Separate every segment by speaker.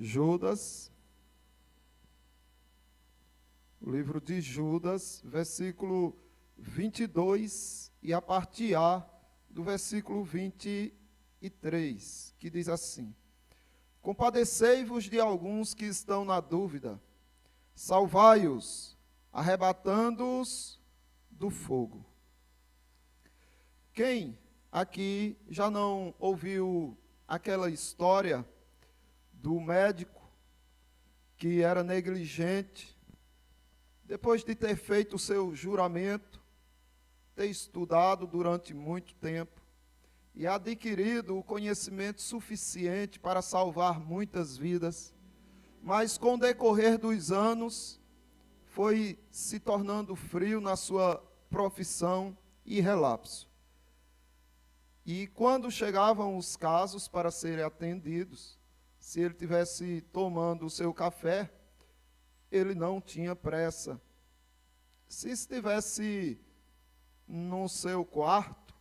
Speaker 1: Judas, o livro de Judas, versículo 22 e a parte A do versículo 23, que diz assim: Compadecei-vos de alguns que estão na dúvida, salvai-os, arrebatando-os do fogo. Quem aqui já não ouviu aquela história do médico que era negligente, depois de ter feito o seu juramento, ter estudado durante muito tempo e adquirido o conhecimento suficiente para salvar muitas vidas, mas com o decorrer dos anos foi se tornando frio na sua profissão e relapso. E quando chegavam os casos para serem atendidos, se ele tivesse tomando o seu café, ele não tinha pressa. Se estivesse no seu quarto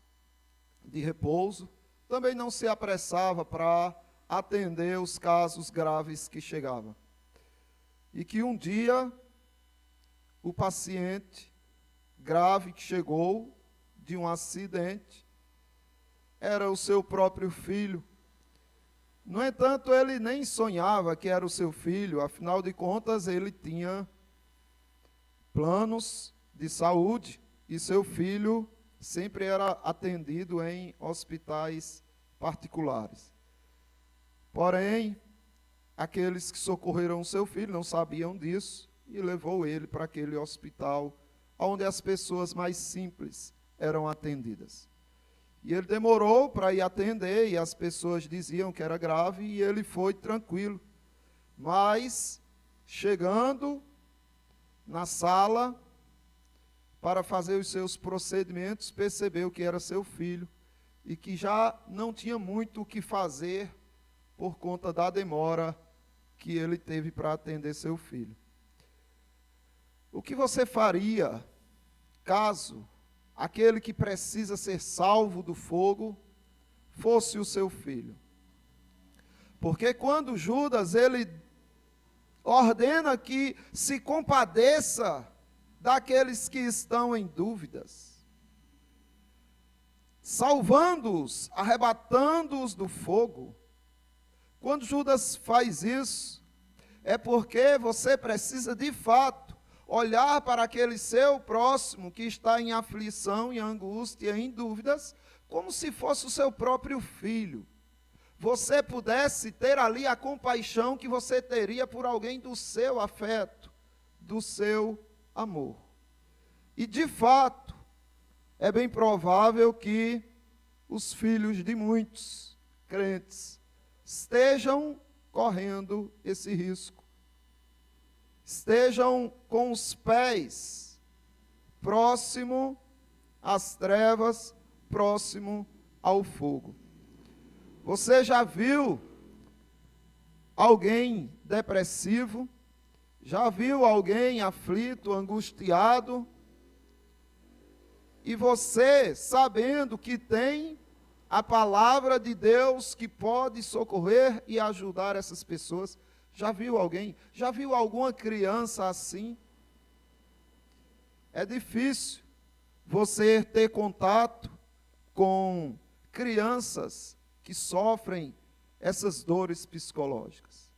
Speaker 1: de repouso, também não se apressava para atender os casos graves que chegavam. E que um dia, o paciente grave que chegou de um acidente era o seu próprio filho. No entanto, ele nem sonhava que era o seu filho, afinal de contas, ele tinha planos de saúde e seu filho sempre era atendido em hospitais particulares. Porém, aqueles que socorreram o seu filho não sabiam disso e levou ele para aquele hospital onde as pessoas mais simples eram atendidas. E ele demorou para ir atender, e as pessoas diziam que era grave, e ele foi tranquilo. Mas, chegando na sala para fazer os seus procedimentos, percebeu que era seu filho, e que já não tinha muito o que fazer por conta da demora que ele teve para atender seu filho. O que você faria caso aquele que precisa ser salvo do fogo fosse o seu filho? Porque quando Judas, ele ordena que se compadeça daqueles que estão em dúvidas, salvando-os, arrebatando-os do fogo. Quando Judas faz isso, é porque você precisa de fato olhar para aquele seu próximo que está em aflição, em angústia, em dúvidas, como se fosse o seu próprio filho. Você pudesse ter ali a compaixão que você teria por alguém do seu afeto, do seu amor. E de fato, é bem provável que os filhos de muitos crentes estejam correndo esse risco. Estejam com os pés próximo às trevas, próximo ao fogo. Você já viu alguém depressivo? Já viu alguém aflito, angustiado? E você, sabendo que tem a palavra de Deus que pode socorrer e ajudar essas pessoas, já viu alguém? Já viu alguma criança assim? É difícil você ter contato com crianças que sofrem essas dores psicológicas,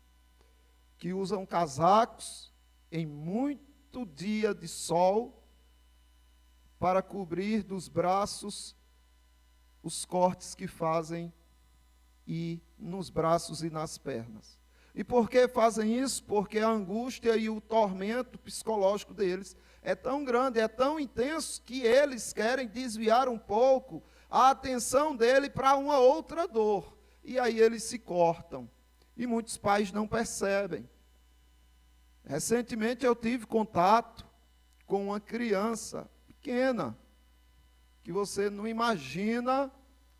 Speaker 1: que usam casacos em muito dia de sol para cobrir dos braços os cortes que fazem e nos braços e nas pernas. E por que fazem isso? Porque a angústia e o tormento psicológico deles é tão grande, é tão intenso, que eles querem desviar um pouco a atenção dele para uma outra dor. E aí eles se cortam. E muitos pais não percebem. Recentemente eu tive contato com uma criança pequena, que você não imagina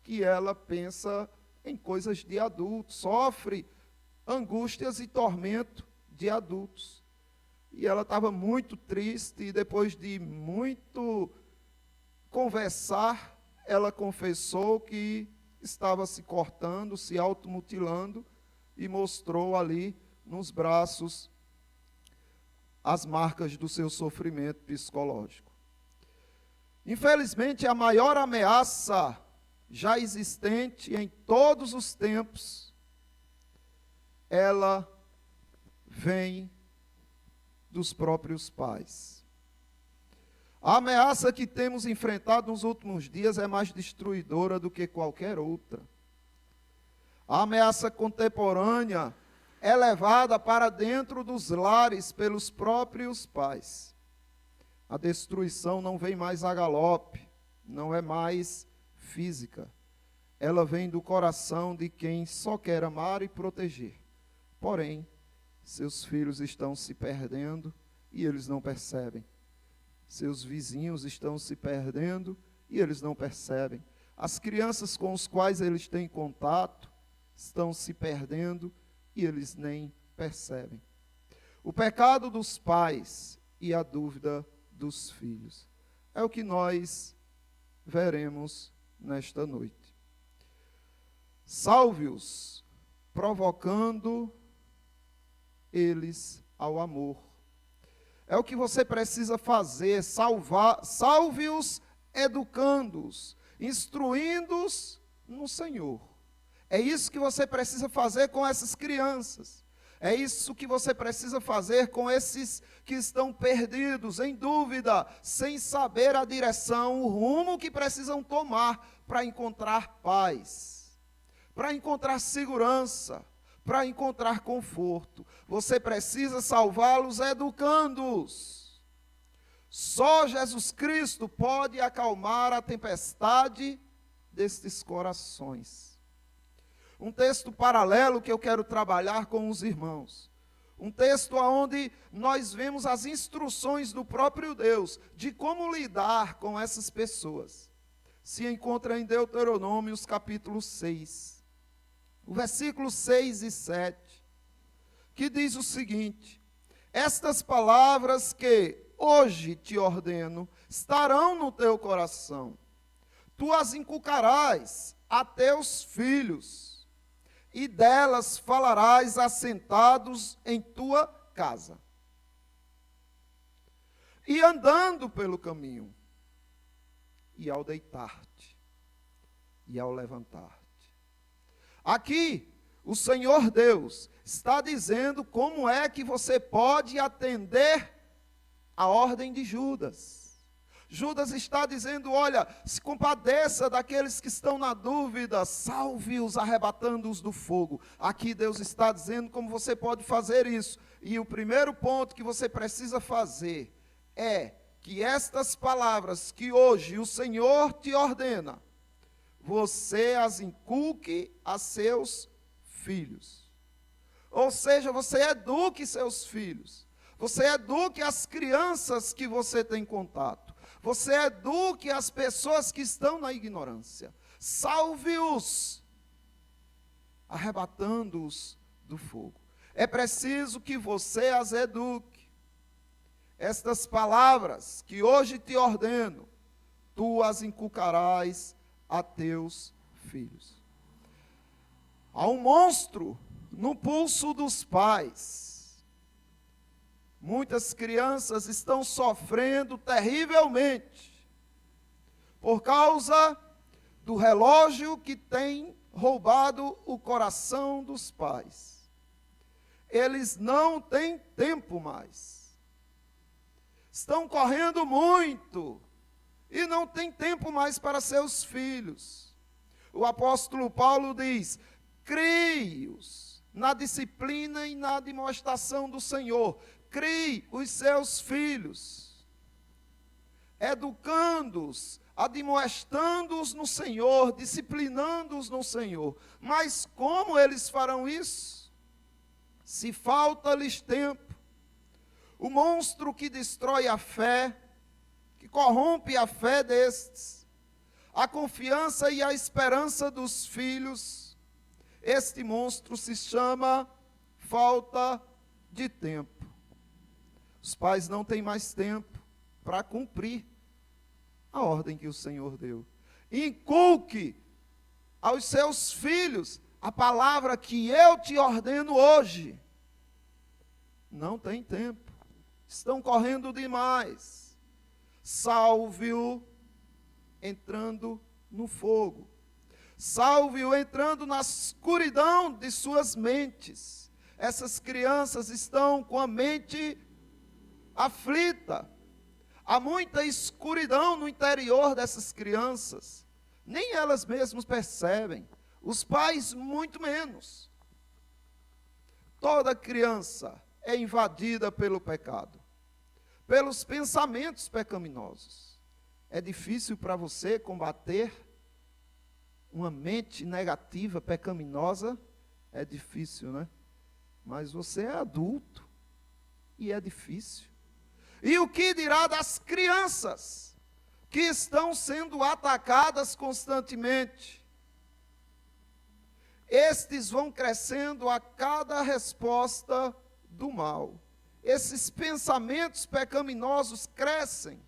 Speaker 1: que ela pensa em coisas de adulto, sofre angústias e tormento de adultos. E ela estava muito triste, e depois de muito conversar, ela confessou que estava se cortando, se automutilando, e mostrou ali nos braços as marcas do seu sofrimento psicológico. Infelizmente, a maior ameaça já existente em todos os tempos, ela vem dos próprios pais. A ameaça que temos enfrentado nos últimos dias é mais destruidora do que qualquer outra. A ameaça contemporânea é levada para dentro dos lares pelos próprios pais. A destruição não vem mais a galope, não é mais física. Ela vem do coração de quem só quer amar e proteger. Porém, seus filhos estão se perdendo e eles não percebem. Seus vizinhos estão se perdendo e eles não percebem. As crianças com as quais eles têm contato estão se perdendo e eles nem percebem. O pecado dos pais e a dúvida dos filhos é o que nós veremos nesta noite. Salve-os, provocando eles ao amor. É o que você precisa fazer, salve-os, educando-os, instruindo-os no Senhor. É isso que você precisa fazer com essas crianças. É isso que você precisa fazer com esses que estão perdidos, em dúvida, sem saber a direção, o rumo que precisam tomar para encontrar paz, para encontrar segurança, para encontrar conforto. Você precisa salvá-los educando-os. Só Jesus Cristo pode acalmar a tempestade destes corações. Um texto paralelo que eu quero trabalhar com os irmãos. Um texto onde nós vemos as instruções do próprio Deus de como lidar com essas pessoas. Se encontra em Deuteronômios capítulo 6. O versículo 6 e 7, que diz o seguinte: estas palavras que hoje te ordeno estarão no teu coração. Tu as inculcarás a teus filhos, e delas falarás assentados em tua casa, e andando pelo caminho, e ao deitar-te, e ao levantar-te. Aqui, o Senhor Deus está dizendo como é que você pode atender a ordem de Judas. Judas está dizendo, olha, se compadeça daqueles que estão na dúvida, salve-os arrebatando-os do fogo. Aqui Deus está dizendo como você pode fazer isso. E o primeiro ponto que você precisa fazer é que estas palavras que hoje o Senhor te ordena, você as inculque a seus filhos. Ou seja, você eduque seus filhos. Você eduque as crianças que você tem contato. Você eduque as pessoas que estão na ignorância. Salve-os, arrebatando-os do fogo. É preciso que você as eduque. Estas palavras que hoje te ordeno, tu as inculcarás a teus filhos. Há um monstro no pulso dos pais. Muitas crianças estão sofrendo terrivelmente por causa do relógio que tem roubado o coração dos pais. Eles não têm tempo mais. Estão correndo muito e não têm tempo mais para seus filhos. O apóstolo Paulo diz: crie-os na disciplina e na demonstração do Senhor. Crie os seus filhos, educando-os, admoestando-os no Senhor, disciplinando-os no Senhor. Mas como eles farão isso? Se falta-lhes tempo. O monstro que destrói a fé, que corrompe a fé destes, a confiança e a esperança dos filhos, este monstro se chama falta de tempo. Os pais não têm mais tempo para cumprir a ordem que o Senhor deu. Inculque aos seus filhos a palavra que eu te ordeno hoje. não tem tempo. Estão correndo demais. Salve-o entrando no fogo. Salve-o entrando na escuridão de suas mentes. Essas crianças estão com a mente aflita. Há muita escuridão no interior dessas crianças. Nem elas mesmas percebem. Os pais, muito menos. Toda criança é invadida pelo pecado, pelos pensamentos pecaminosos. É difícil para você combater uma mente negativa, pecaminosa? É difícil, né? Mas você é adulto e é difícil. E o que dirá das crianças que estão sendo atacadas constantemente? Estes vão crescendo a cada resposta do mal. Esses pensamentos pecaminosos crescem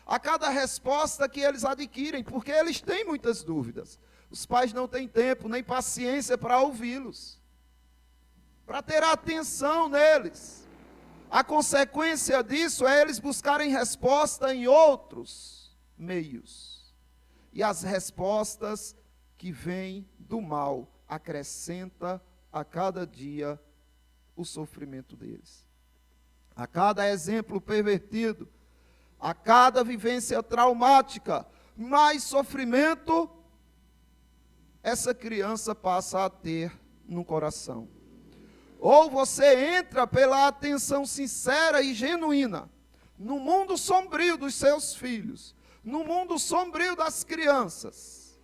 Speaker 1: a cada resposta que eles adquirem, porque eles têm muitas dúvidas. Os pais não têm tempo nem paciência para ouvi-los, para ter atenção neles. A consequência disso é eles buscarem resposta em outros meios. E as respostas que vêm do mal acrescenta a cada dia o sofrimento deles. A cada exemplo pervertido, a cada vivência traumática, mais sofrimento essa criança passa a ter no coração. Ou você entra pela atenção sincera e genuína no mundo sombrio dos seus filhos, no mundo sombrio das crianças,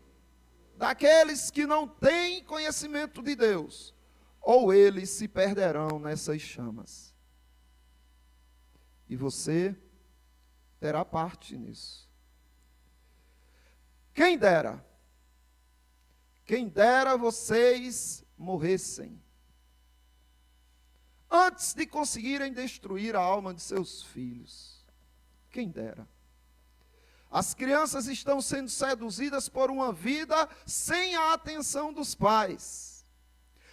Speaker 1: daqueles que não têm conhecimento de Deus, ou eles se perderão nessas chamas. E você terá parte nisso. Quem dera vocês morressem antes de conseguirem destruir a alma de seus filhos. Quem dera. As crianças estão sendo seduzidas por uma vida sem a atenção dos pais.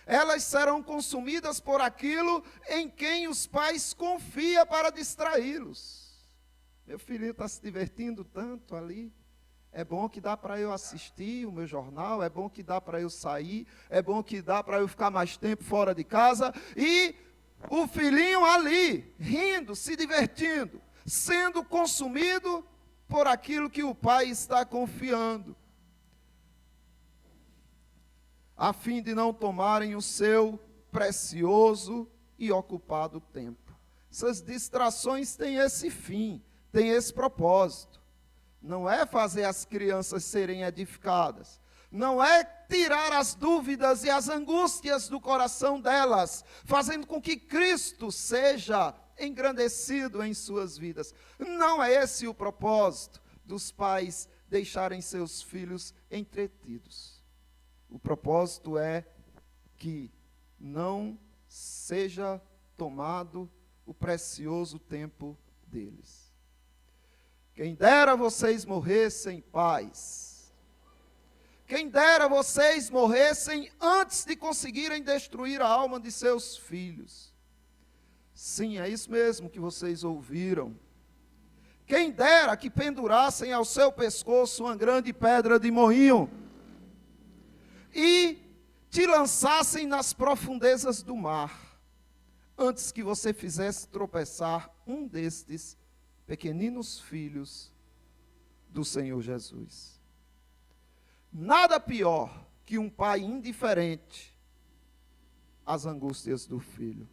Speaker 1: Elas serão consumidas por aquilo em quem os pais confiam para distraí-los. Meu filhinho está se divertindo tanto ali. É bom que dá para eu assistir o meu jornal, é bom que dá para eu sair, é bom que dá para eu ficar mais tempo fora de casa. E o filhinho ali, rindo, se divertindo, sendo consumido por aquilo que o pai está confiando, a fim de não tomarem o seu precioso e ocupado tempo. Essas distrações têm esse fim, têm esse propósito. Não é fazer as crianças serem edificadas, não é tirar as dúvidas e as angústias do coração delas, fazendo com que Cristo seja engrandecido em suas vidas. Não é esse o propósito dos pais deixarem seus filhos entretidos. O propósito é que não seja tomado o precioso tempo deles. Quem dera vocês morressem em paz. Quem dera vocês morressem antes de conseguirem destruir a alma de seus filhos. Sim, é isso mesmo que vocês ouviram. Quem dera que pendurassem ao seu pescoço uma grande pedra de moinho e te lançassem nas profundezas do mar, antes que você fizesse tropeçar um destes pequeninos filhos do Senhor Jesus. Nada pior que um pai indiferente às angústias do filho.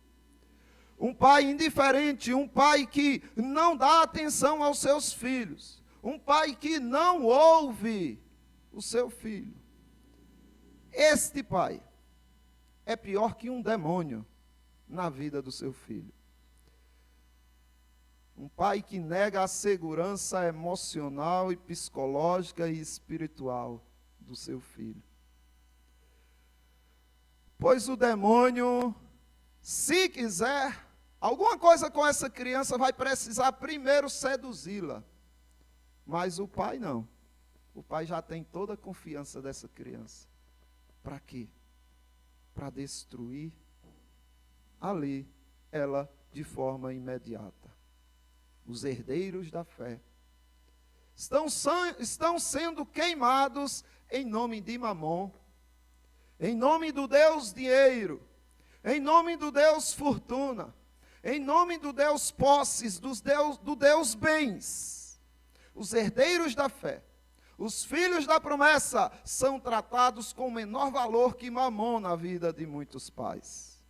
Speaker 1: Um pai indiferente, um pai que não dá atenção aos seus filhos. Um pai que não ouve o seu filho. Este pai é pior que um demônio na vida do seu filho. Um pai que nega a segurança emocional e psicológica e espiritual do seu filho. Pois o demônio, se quiser alguma coisa com essa criança, vai precisar primeiro seduzi-la. Mas o pai não. O pai já tem toda a confiança dessa criança. Para quê? Para destruir ali ela de forma imediata. Os herdeiros da fé estão sendo queimados em nome de Mamon, em nome do Deus dinheiro, em nome do Deus fortuna, em nome do Deus posses, do Deus bens. Os herdeiros da fé, os filhos da promessa, são tratados com menor valor que Mamon na vida de muitos pais.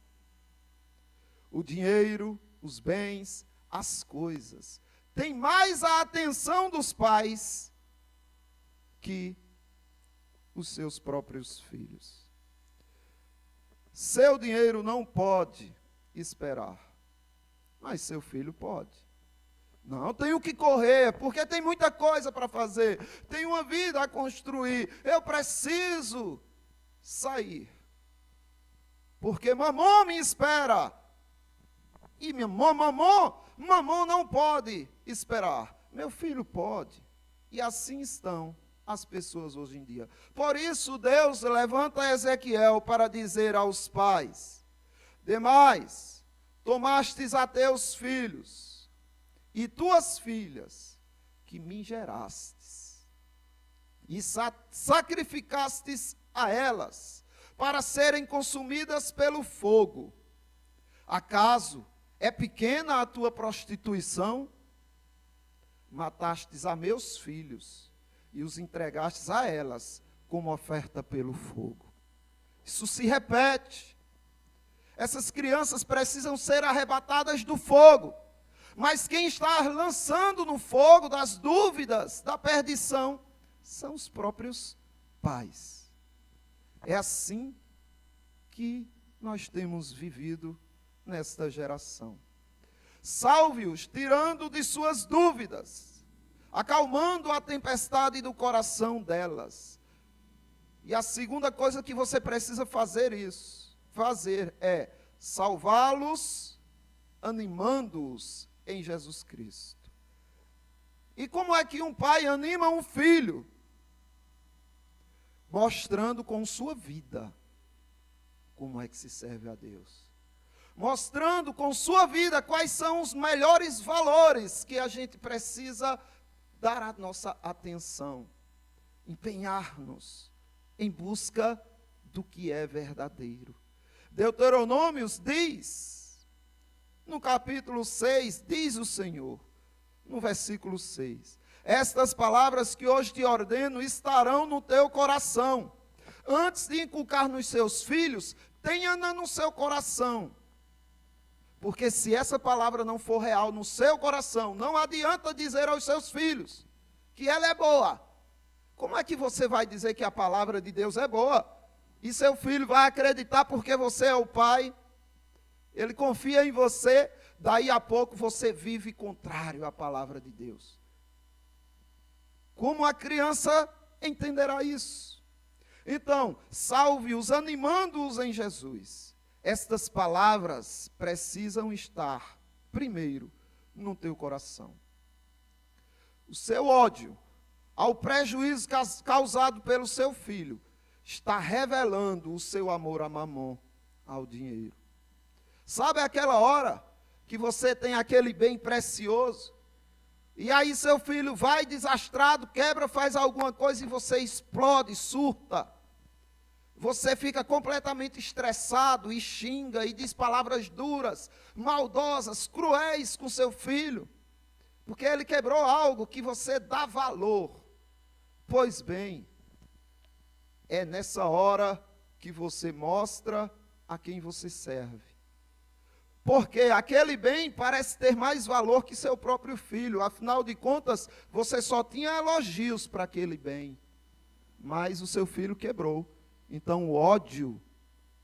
Speaker 1: O dinheiro, os bens, as coisas têm mais a atenção dos pais que os seus próprios filhos. Seu dinheiro não pode esperar, mas seu filho pode. Não, tenho que correr, porque tem muita coisa para fazer, tenho uma vida a construir, eu preciso sair, porque Mamon me espera. E Mamon não pode esperar, meu filho pode. E assim estão as pessoas hoje em dia. Por isso Deus levanta Ezequiel para dizer aos pais: demais, tomastes a teus filhos e tuas filhas, que me gerastes, e sacrificastes a elas, para serem consumidas pelo fogo. Acaso é pequena a tua prostituição? Matastes a meus filhos e os entregastes a elas como oferta pelo fogo. Isso se repete. Essas crianças precisam ser arrebatadas do fogo. Mas quem está lançando no fogo das dúvidas, da perdição, são os próprios pais. É assim que nós temos vivido nesta geração. Salve-os, tirando de suas dúvidas, acalmando a tempestade do coração delas. E a segunda coisa que você precisa fazer é salvá-los, animando-os em Jesus Cristo. E como é que um pai anima um filho? Mostrando com sua vida como é que se serve a Deus. Mostrando com sua vida quais são os melhores valores que a gente precisa dar a nossa atenção, empenhar-nos em busca do que é verdadeiro. Deuteronômios diz, no capítulo 6, diz o Senhor, no versículo 6, estas palavras que hoje te ordeno estarão no teu coração. Antes de inculcar nos seus filhos, tenha-na no seu coração. Porque se essa palavra não for real no seu coração, não adianta dizer aos seus filhos que ela é boa. Como é que você vai dizer que a palavra de Deus é boa? E seu filho vai acreditar porque você é o pai, ele confia em você, daí a pouco você vive contrário à palavra de Deus. Como a criança entenderá isso? Então, salve-os, animando-os em Jesus. Estas palavras precisam estar, primeiro, no teu coração. O seu ódio ao prejuízo causado pelo seu filho está revelando o seu amor a Mamon, ao dinheiro. Sabe aquela hora que você tem aquele bem precioso, e aí seu filho vai desastrado, quebra, faz alguma coisa e você explode, surta. Você fica completamente estressado e xinga e diz palavras duras, maldosas, cruéis com seu filho, porque ele quebrou algo que você dá valor. Pois bem, é nessa hora que você mostra a quem você serve. Porque aquele bem parece ter mais valor que seu próprio filho. Afinal de contas, você só tinha elogios para aquele bem. Mas o seu filho quebrou. Então o ódio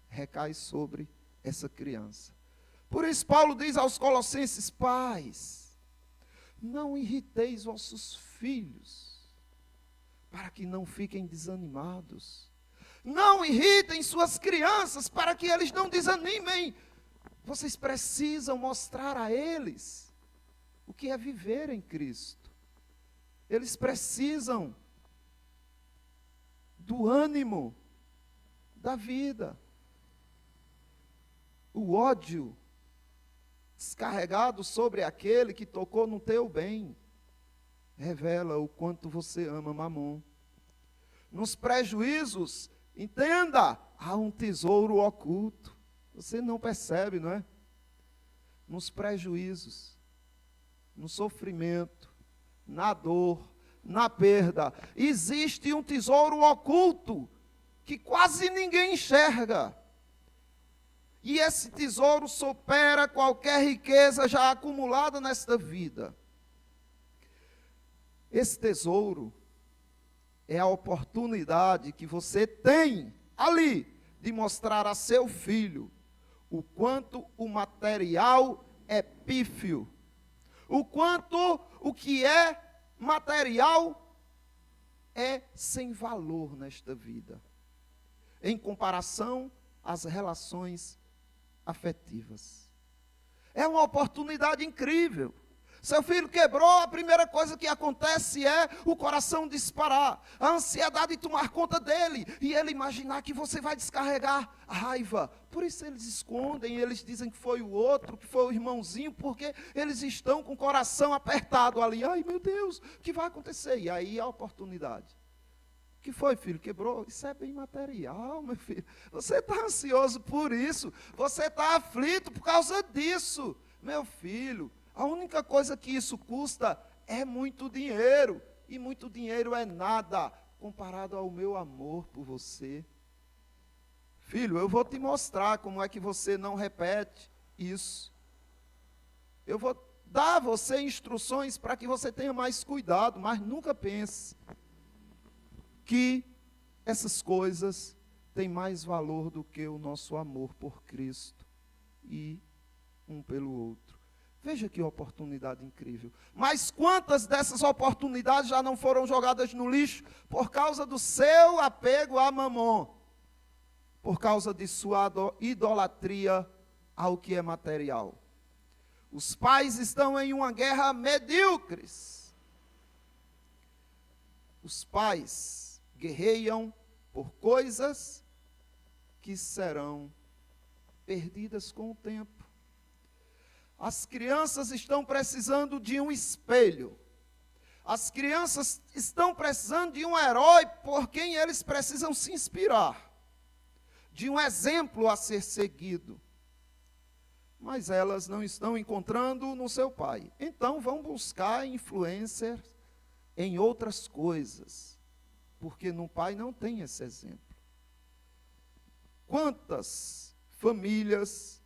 Speaker 1: recai sobre essa criança. Por isso Paulo diz aos Colossenses: pais, não irriteis vossos filhos, para que não fiquem desanimados. Não irritem suas crianças, para que eles não desanimem. Vocês precisam mostrar a eles o que é viver em Cristo. Eles precisam do ânimo da vida. O ódio descarregado sobre aquele que tocou no teu bem, revela o quanto você ama Mamon. Nos prejuízos, entenda, há um tesouro oculto. Você não percebe, não é? Nos prejuízos, no sofrimento, na dor, na perda, existe um tesouro oculto que quase ninguém enxerga. E esse tesouro supera qualquer riqueza já acumulada nesta vida. Esse tesouro é a oportunidade que você tem ali de mostrar a seu filho o quanto o material é pífio, o quanto o que é material é sem valor nesta vida, em comparação às relações afetivas. É uma oportunidade incrível. Seu filho quebrou, a primeira coisa que acontece é o coração disparar, a ansiedade tomar conta dele, e ele imaginar que você vai descarregar a raiva. Por isso eles escondem, eles dizem que foi o outro, que foi o irmãozinho, porque eles estão com o coração apertado ali. Ai, meu Deus, o que vai acontecer? E aí a oportunidade. O que foi, filho? Quebrou? Isso é bem material, meu filho. Você está ansioso por isso, você está aflito por causa disso, meu filho. A única coisa que isso custa é muito dinheiro. E muito dinheiro é nada comparado ao meu amor por você. Filho, eu vou te mostrar como é que você não repete isso. Eu vou dar a você instruções para que você tenha mais cuidado, mas nunca pense que essas coisas têm mais valor do que o nosso amor por Cristo e um pelo outro. Veja que oportunidade incrível. Mas quantas dessas oportunidades já não foram jogadas no lixo por causa do seu apego a Mamon? Por causa de sua idolatria ao que é material. Os pais estão em uma guerra medíocres. Os pais guerreiam por coisas que serão perdidas com o tempo. As crianças estão precisando de um espelho. As crianças estão precisando de um herói por quem eles precisam se inspirar. De um exemplo a ser seguido. Mas elas não estão encontrando no seu pai. Então vão buscar influencers em outras coisas. Porque no pai não tem esse exemplo. Quantas famílias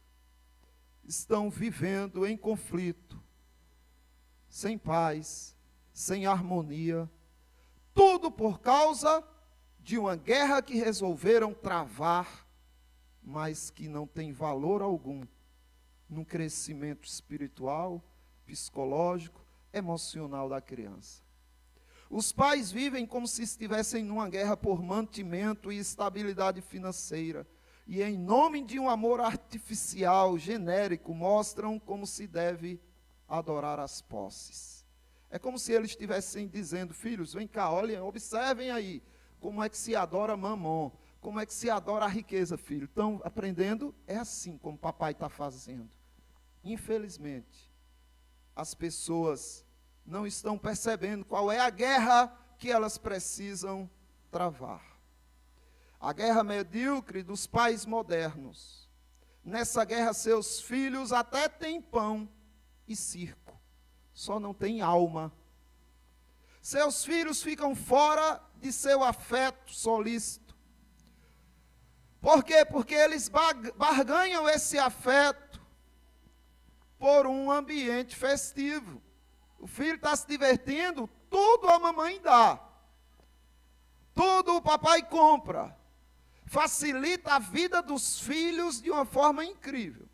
Speaker 1: estão vivendo em conflito, sem paz, sem harmonia, tudo por causa de uma guerra que resolveram travar, mas que não tem valor algum no crescimento espiritual, psicológico, emocional da criança. Os pais vivem como se estivessem numa guerra por mantimento e estabilidade financeira, e em nome de um amor artificial, genérico, mostram como se deve adorar as posses. É como se eles estivessem dizendo, filhos, vem cá, olhem, observem aí, como é que se adora Mamon, como é que se adora a riqueza, filho. Estão aprendendo? É assim como papai está fazendo. Infelizmente, as pessoas não estão percebendo qual é a guerra que elas precisam travar. A guerra medíocre dos pais modernos. Nessa guerra, seus filhos até têm pão e circo, só não têm alma. Seus filhos ficam fora de seu afeto solícito. Por quê? Porque eles barganham esse afeto por um ambiente festivo. O filho está se divertindo, tudo a mamãe dá. Tudo o papai compra. Facilita a vida dos filhos de uma forma incrível.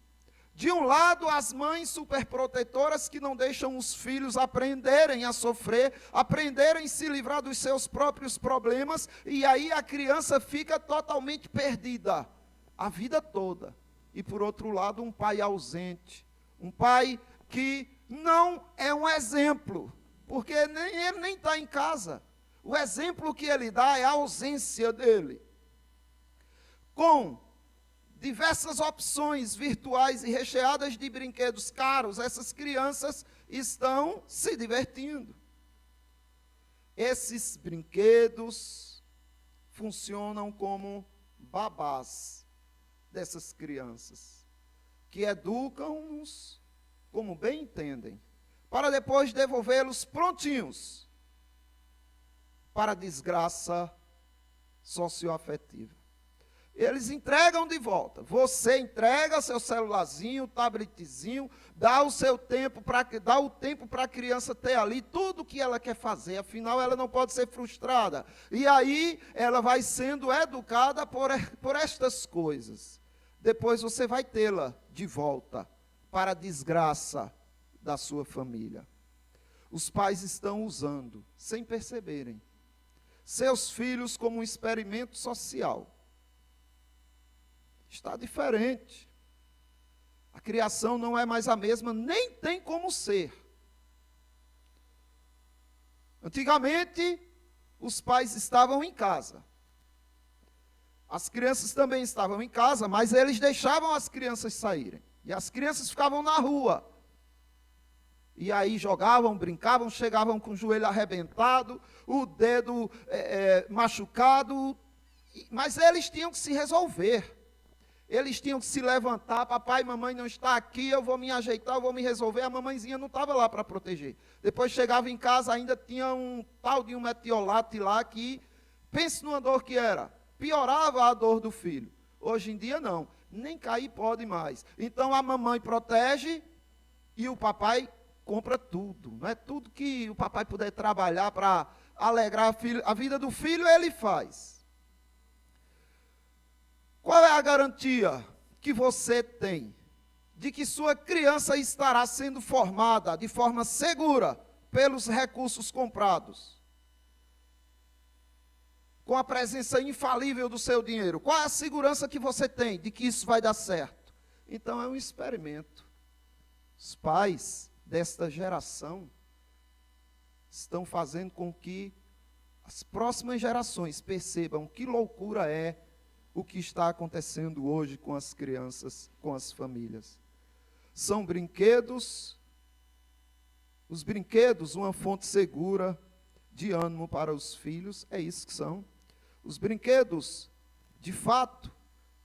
Speaker 1: De um lado, as mães superprotetoras que não deixam os filhos aprenderem a sofrer, aprenderem a se livrar dos seus próprios problemas, e aí a criança fica totalmente perdida, a vida toda. E por outro lado, um pai ausente, um pai que não é um exemplo, porque ele nem está em casa. O exemplo que ele dá é a ausência dele. Com diversas opções virtuais e recheadas de brinquedos caros, essas crianças estão se divertindo. Esses brinquedos funcionam como babás dessas crianças, que educam-nos como bem entendem, para depois devolvê-los prontinhos para a desgraça socioafetiva. Eles entregam de volta. Você entrega seu celularzinho, tabletzinho, dá o tempo para a criança ter ali tudo o que ela quer fazer, afinal ela não pode ser frustrada. E aí ela vai sendo educada por estas coisas. Depois você vai tê-la de volta para a desgraça da sua família. Os pais estão usando, sem perceberem, seus filhos como um experimento social. Está diferente. A criação não é mais a mesma, nem tem como ser. Antigamente, os pais estavam em casa. As crianças também estavam em casa, mas eles deixavam as crianças saírem. E as crianças ficavam na rua. E aí jogavam, brincavam, chegavam com o joelho arrebentado, o dedo machucado. Mas eles tinham que se resolver. Eles tinham que se levantar, papai e mamãe não está aqui, eu vou me ajeitar, eu vou me resolver. A mamãezinha não estava lá para proteger. Depois chegava em casa, ainda tinha um tal de um metiolate lá que, pense numa dor que era, piorava a dor do filho. Hoje em dia não, nem cair pode mais. Então a mamãe protege e o papai compra tudo. Não é tudo que o papai puder trabalhar para alegrar a vida do filho, ele faz. Qual é a garantia que você tem de que sua criança estará sendo formada de forma segura pelos recursos comprados? Com a presença infalível do seu dinheiro. Qual é a segurança que você tem de que isso vai dar certo? Então é um experimento. Os pais desta geração estão fazendo com que as próximas gerações percebam que loucura é o que está acontecendo hoje com as crianças, com as famílias. São brinquedos, os brinquedos, uma fonte segura de ânimo para os filhos, é isso que são. Os brinquedos, de fato,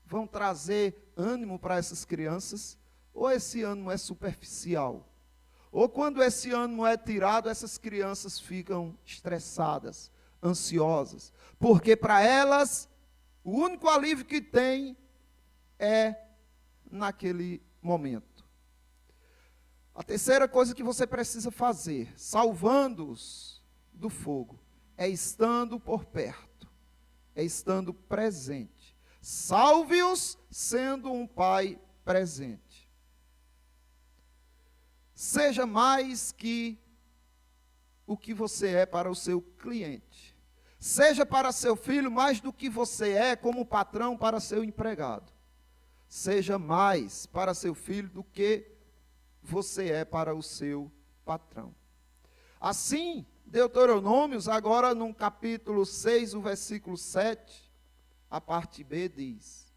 Speaker 1: vão trazer ânimo para essas crianças, ou esse ânimo é superficial? Ou quando esse ânimo é tirado, essas crianças ficam estressadas, ansiosas, porque para elas o único alívio que tem é naquele momento. A terceira coisa que você precisa fazer, salvando-os do fogo, é estando por perto, é estando presente. Salve-os sendo um pai presente. Seja mais que o que você é para o seu cliente. Seja para seu filho mais do que você é como patrão para seu empregado. Seja mais para seu filho do que você é para o seu patrão. Assim, Deuteronômios, agora no capítulo 6, o versículo 7, a parte B diz: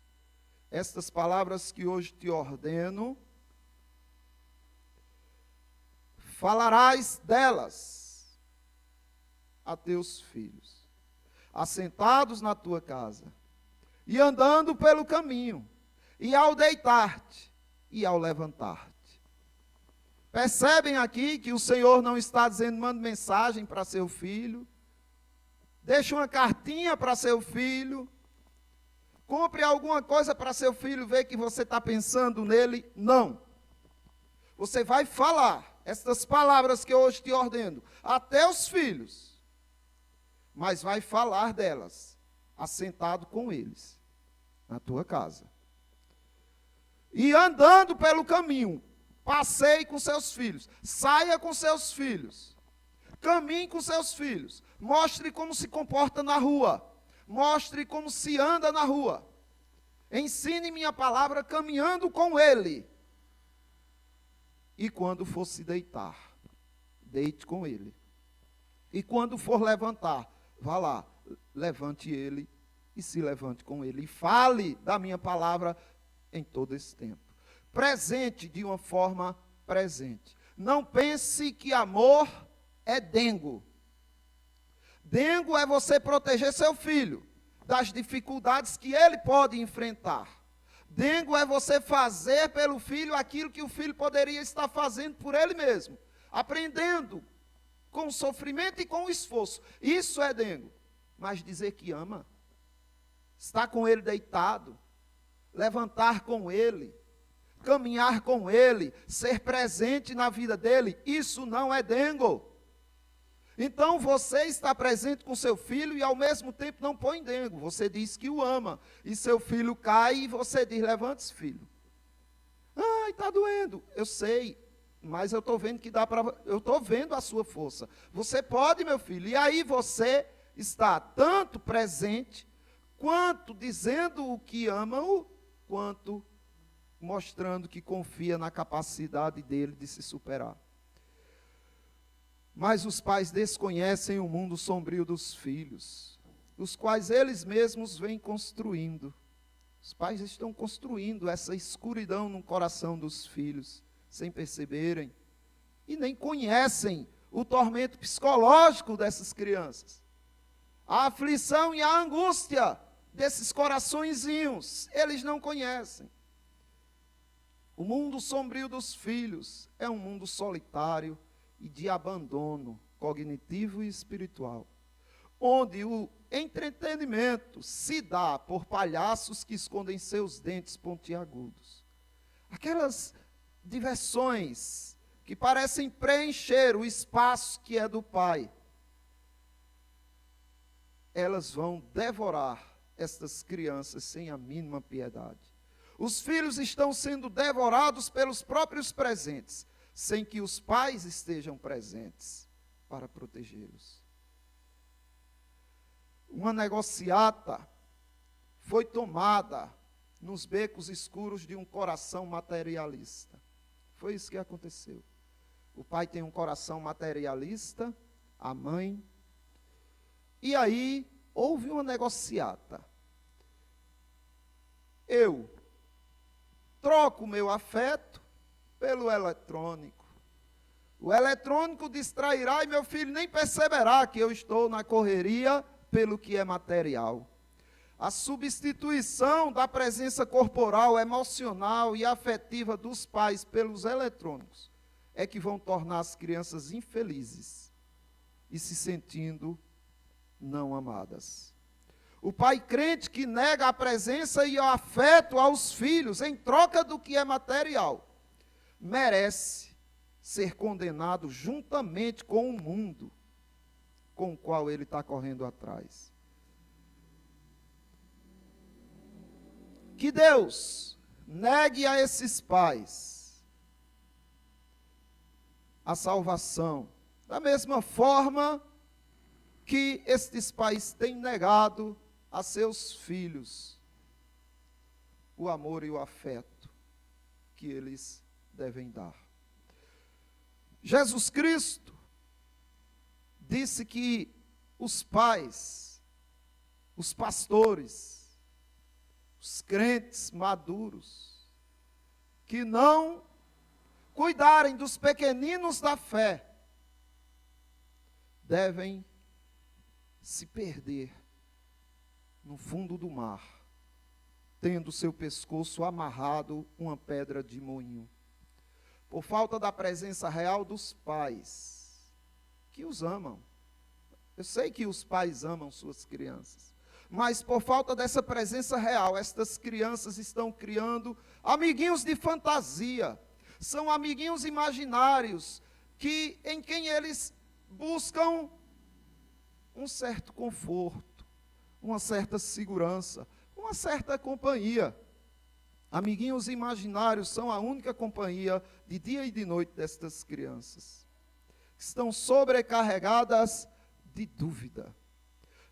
Speaker 1: estas palavras que hoje te ordeno, falarás delas a teus filhos, assentados na tua casa, e andando pelo caminho, e ao deitar-te, e ao levantar-te. Percebem aqui que o Senhor não está dizendo, manda mensagem para seu filho, deixe uma cartinha para seu filho, compre alguma coisa para seu filho ver que você está pensando nele. Não. Você vai falar estas palavras que eu hoje te ordeno, até os filhos, mas vai falar delas, assentado com eles, na tua casa. E andando pelo caminho, passeie com seus filhos, saia com seus filhos, caminhe com seus filhos, mostre como se comporta na rua, mostre como se anda na rua, ensine minha palavra caminhando com ele. E quando for se deitar, deite com ele. E quando for levantar, vá lá, levante ele e se levante com ele. E fale da minha palavra em todo esse tempo. Presente de uma forma presente. Não pense que amor é dengo. Dengo é você proteger seu filho das dificuldades que ele pode enfrentar. Dengo é você fazer pelo filho aquilo que o filho poderia estar fazendo por ele mesmo. Aprendendo com sofrimento e com esforço. Isso é dengo. Mas dizer que ama, estar com ele deitado, levantar com ele, caminhar com ele, ser presente na vida dele, isso não é dengo. Então você está presente com seu filho e ao mesmo tempo não põe dengo. Você diz que o ama e seu filho cai e você diz: levante-se, filho. Ai, está doendo. Eu sei, mas eu estou vendo que dá para. Eu estou vendo a sua força. Você pode, meu filho. E aí você está tanto presente, quanto dizendo o que ama-o, quanto mostrando que confia na capacidade dele de se superar. Mas os pais desconhecem o mundo sombrio dos filhos, os quais eles mesmos vêm construindo. Os pais estão construindo essa escuridão no coração dos filhos, sem perceberem, e nem conhecem o tormento psicológico dessas crianças. A aflição e a angústia desses coraçõezinhos, eles não conhecem. O mundo sombrio dos filhos é um mundo solitário e de abandono cognitivo e espiritual, onde o entretenimento se dá por palhaços que escondem seus dentes pontiagudos. Aquelas diversões que parecem preencher o espaço que é do pai, elas vão devorar estas crianças sem a mínima piedade. Os filhos estão sendo devorados pelos próprios presentes, sem que os pais estejam presentes para protegê-los. Uma negociata foi tomada nos becos escuros de um coração materialista. Foi isso que aconteceu. O pai tem um coração materialista, a mãe. E aí houve uma negociata. Eu troco o meu afeto pelo eletrônico. O eletrônico distrairá e meu filho nem perceberá que eu estou na correria pelo que é material. A substituição da presença corporal, emocional e afetiva dos pais pelos eletrônicos é que vão tornar as crianças infelizes e se sentindo não amadas. O pai crente que nega a presença e o afeto aos filhos em troca do que é material, merece ser condenado juntamente com o mundo com o qual ele está correndo atrás. Que Deus negue a esses pais a salvação, da mesma forma que estes pais têm negado a seus filhos o amor e o afeto que eles devem dar. Jesus Cristo disse que os pais, os pastores, os crentes maduros, que não cuidarem dos pequeninos da fé, devem se perder no fundo do mar, tendo seu pescoço amarrado uma pedra de moinho, por falta da presença real dos pais, que os amam. Eu sei que os pais amam suas crianças, mas por falta dessa presença real, estas crianças estão criando amiguinhos de fantasia, são amiguinhos imaginários, em quem eles buscam um certo conforto, uma certa segurança, uma certa companhia. Amiguinhos imaginários são a única companhia de dia e de noite destas crianças. Estão sobrecarregadas de dúvida.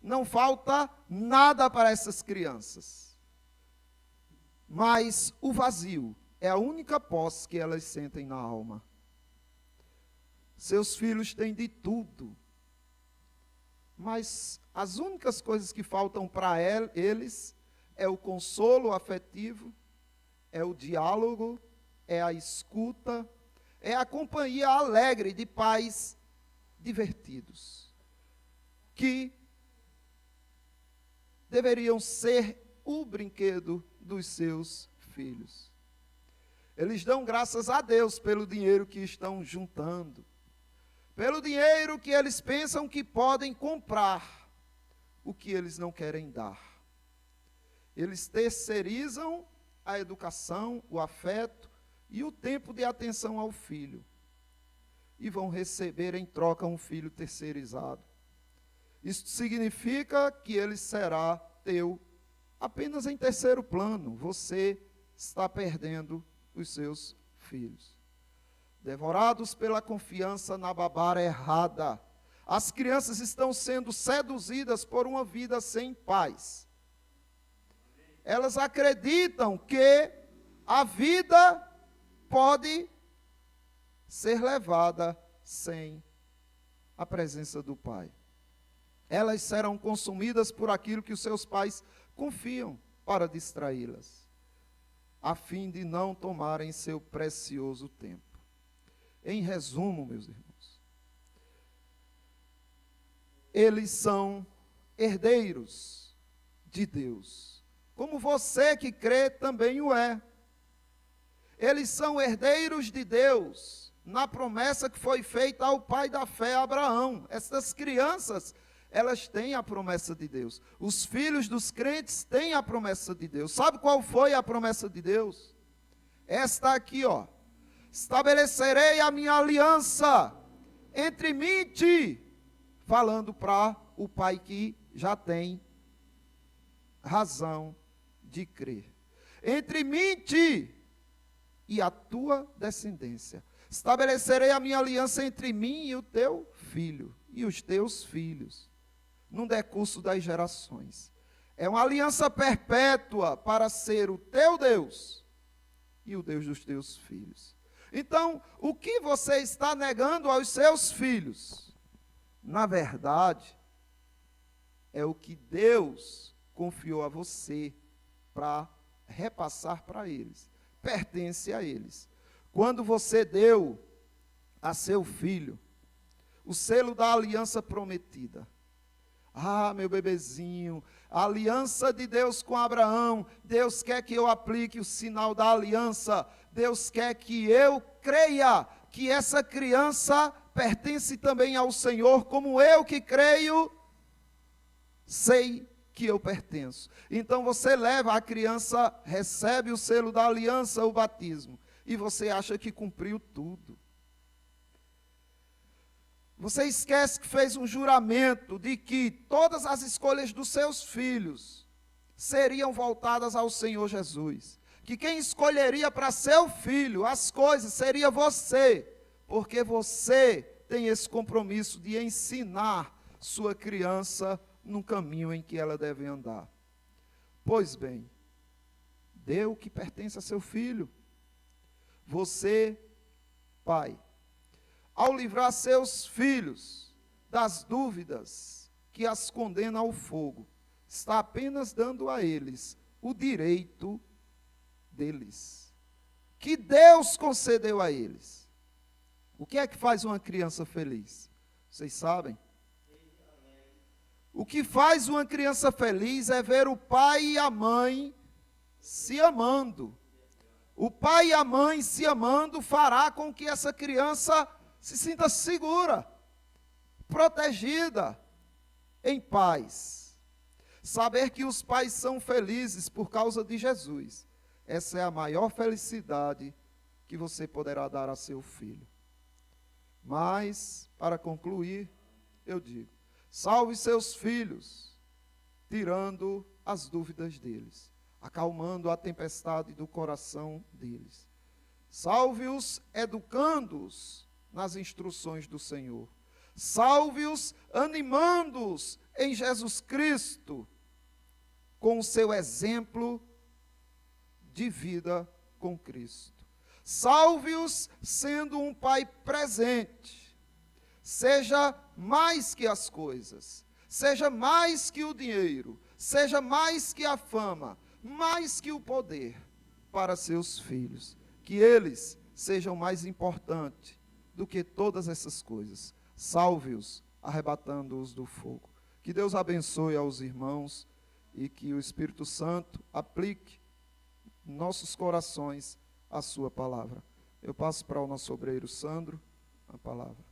Speaker 1: Não falta nada para essas crianças. Mas o vazio é a única posse que elas sentem na alma. Seus filhos têm de tudo. Mas as únicas coisas que faltam para eles é o consolo afetivo, é o diálogo, é a escuta, é a companhia alegre de pais divertidos, que deveriam ser o brinquedo dos seus filhos. Eles dão graças a Deus pelo dinheiro que estão juntando, pelo dinheiro que eles pensam que podem comprar o que eles não querem dar. Eles terceirizam a educação, o afeto e o tempo de atenção ao filho, e vão receber em troca um filho terceirizado. Isso significa que ele será teu apenas em terceiro plano. Você está perdendo os seus filhos. Devorados pela confiança na babara errada, as crianças estão sendo seduzidas por uma vida sem paz. Elas acreditam que a vida pode ser levada sem a presença do pai. Elas serão consumidas por aquilo que os seus pais confiam para distraí-las, a fim de não tomarem seu precioso tempo. Em resumo, meus irmãos, eles são herdeiros de Deus, como você que crê também o é. Eles são herdeiros de Deus, na promessa que foi feita ao pai da fé, Abraão. Essas crianças, elas têm a promessa de Deus. Os filhos dos crentes têm a promessa de Deus. Sabe qual foi a promessa de Deus? Esta aqui, ó. Estabelecerei a minha aliança entre mim e ti. Falando para o pai que já tem razão de crer. Entre mim e ti e a tua descendência. Estabelecerei a minha aliança entre mim e o teu filho e os teus filhos, num decurso das gerações. É uma aliança perpétua para ser o teu Deus e o Deus dos teus filhos. Então, o que você está negando aos seus filhos, na verdade, é o que Deus confiou a você para repassar para eles. Pertence a eles. Quando você deu a seu filho o selo da aliança prometida, meu bebezinho, a aliança de Deus com Abraão, Deus quer que eu aplique o sinal da aliança, Deus quer que eu creia que essa criança pertence também ao Senhor, como eu que creio, sei que eu pertenço. Então você leva a criança, recebe o selo da aliança, o batismo, e você acha que cumpriu tudo. Você esquece que fez um juramento de que todas as escolhas dos seus filhos seriam voltadas ao Senhor Jesus. Que quem escolheria para seu filho as coisas seria você, porque você tem esse compromisso de ensinar sua criança no caminho em que ela deve andar. Pois bem, dê o que pertence a seu filho. Você, pai, ao livrar seus filhos das dúvidas que as condenam ao fogo, está apenas dando a eles o direito deles, que Deus concedeu a eles. O que é que faz uma criança feliz? Vocês sabem? O que faz uma criança feliz é ver o pai e a mãe se amando. O pai e a mãe se amando fará com que essa criança se sinta segura, protegida, em paz. Saber que os pais são felizes por causa de Jesus, essa é a maior felicidade que você poderá dar a seu filho. Mas, para concluir, eu digo, salve seus filhos, tirando as dúvidas deles, acalmando a tempestade do coração deles. Salve-os, educando-os nas instruções do Senhor. Salve-os, animando-os em Jesus Cristo, com o seu exemplo de vida com Cristo. Salve-os sendo um pai presente. Seja mais que as coisas, seja mais que o dinheiro, seja mais que a fama, mais que o poder. para seus filhos. Que eles sejam mais importantes do que todas essas coisas. Salve-os, arrebatando-os do fogo. Que Deus abençoe aos irmãos e que o Espírito Santo aplique em nossos corações a sua palavra. Eu passo para o nosso obreiro Sandro a palavra.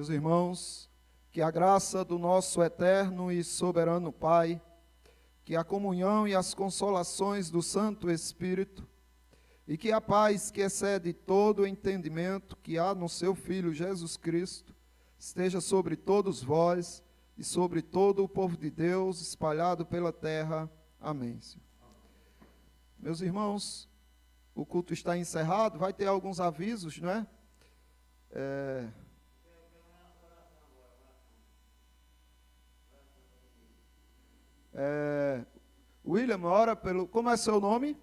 Speaker 1: Meus irmãos, que a graça do nosso eterno e soberano Pai, que a comunhão e as consolações do Santo Espírito, e que a paz que excede todo o entendimento que há no seu Filho Jesus Cristo, esteja sobre todos vós e sobre todo o povo de Deus espalhado pela terra. Amém. Meus irmãos, o culto está encerrado, vai ter alguns avisos, não é? William, ora pelo... Como é seu nome?